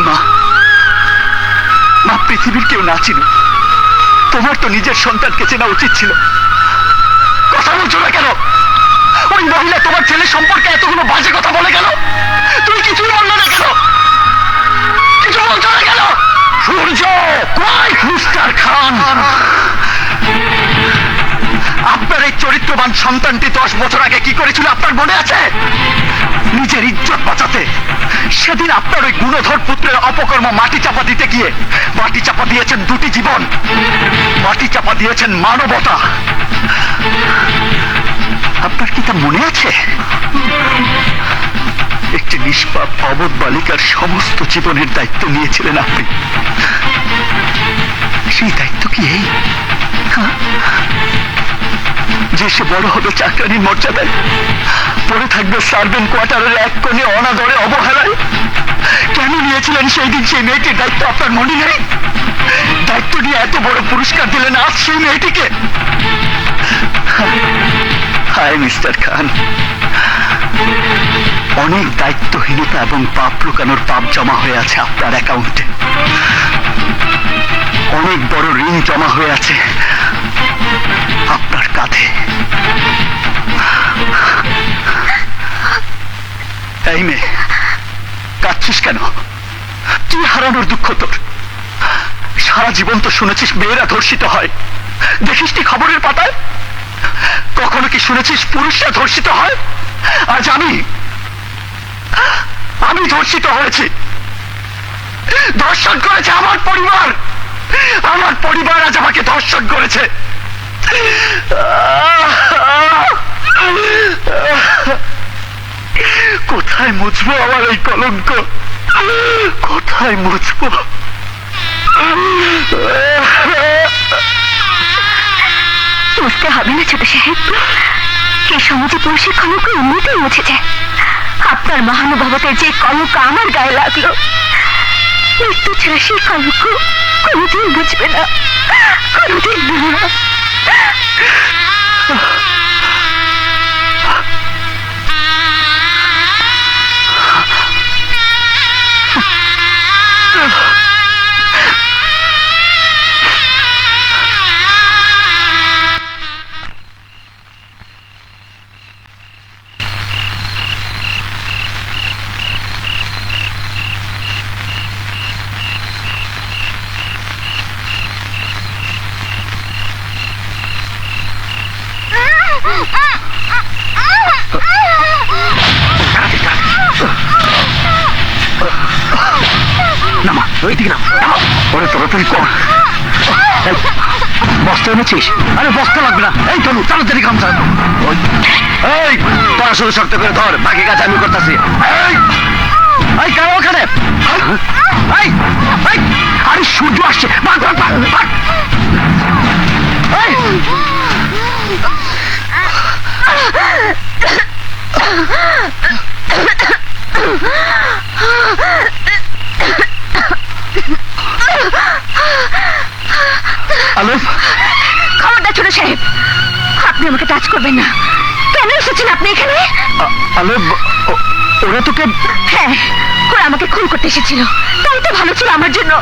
মা, মা পৃথিবীর কেউ না চিনুক, তোমার তো নিজের সন্তানকে চেনা উচিত ছিল। কথা বলছো না কেন? ওই মহিলা তোমার ছেলে সম্পর্কে এতগুলো বাজে কথা বলে গেল, তুমি কিছুই বললে না কেন? কিছু বলছো না কেন? সূর্য, মিস্টার খান, আপনার এই চরিত্রবান সন্তানটি 10 বছর আগে কি করেছিল আপনার মনে আছে? নিজের ইজ্জত বাঁচাতে সেদিন আপনার ওই গুণধর পুত্রের অপকর্ম মাটি চাপা দিতে গিয়ে মাটি চাপা দিয়েছেন 2টি জীবন, মাটি চাপা দিয়েছেন মানবতা। আপনার কি তা মনে আছে? একটি নিষ্পাপ অবধ বালিকার সমস্ত জীবনের দায়িত্ব নিয়েছিলেন আপনি। সেই দায়িত্ব কি এই যে সে বড় হবে চাকরানির মর্যাদায়, পড়ে থাকবে সার্ভেন্ট কোয়ার্টারের এক কোণে অনাদরে অবহেলায়? কেন নিয়েছিলেন সেই দিন সেই মেয়েটির দায়িত্ব আপনার মনে নেই? দায়িত্ব নিয়ে এত বড় পুরস্কার দিলেন আজ সেই মেয়েটিকে। হায় মিস্টার খান, অনেক দায়িত্বহীনতা এবং পাপ লুকানোর পাপ জমা হয়ে আছে আপনার অ্যাকাউন্টে। অনেক বড় ঋণ জমা হয়ে আছে আপনার কাঁধে। এই মেয়ে, কাঁদছিস কেন? কি হারানোর দুঃখ তোর? সারা জীবন তো শুনেছিস মেয়েরা ধর্ষিত হয়, দেখিসনি খবরের পাতায়? কখনো কি শুনেছিস পুরুষরা ধর্ষিত হয়? আজ আমি ধর্ষিত হয়েছি। ধর্ষণ করেছে আমার পরিবার, আমার পরিবার আজ আমাকে ধর্ষণ করেছে। কোথায় মুছবো আমার এই কলঙ্ক? কোথায় মুছবো? বুঝতে হবে না ছোট সাহেব, এই সমাজে পুরুষের কলঙ্ক এমনিতেই মুছে যায়। আপনার মহানুভবতের যে কলঙ্ক আমার গায়ে লাগলো, মৃত্যু ছাড়া সেই কলঙ্ক কোনোদিন বুঝবে না, কোনোদিন না। নামা, ওইদিকে নামা, ওরে তাড়াতাড়ি কর। বস্তা এনেছিস? আরে বস্তা লাগবে না, এই চলু তাড়াতাড়ি গামছা। এই তোরা শুধু শক্ত করে ধর, বাকি কাজ আমি করতেছি। এই কেন ওখানে? আরে সূর্য আসছে, আলম, খবরদার ছোট সাহেব, আপনি আমাকে টাচ করবেন না। কেন এসেছেন আপনি এখানে? আলম, ওরা তোকে? হ্যাঁ, ওরা আমাকে খুন করতে এসেছিল, তাই তো ভালো ছিল আমার জন্য।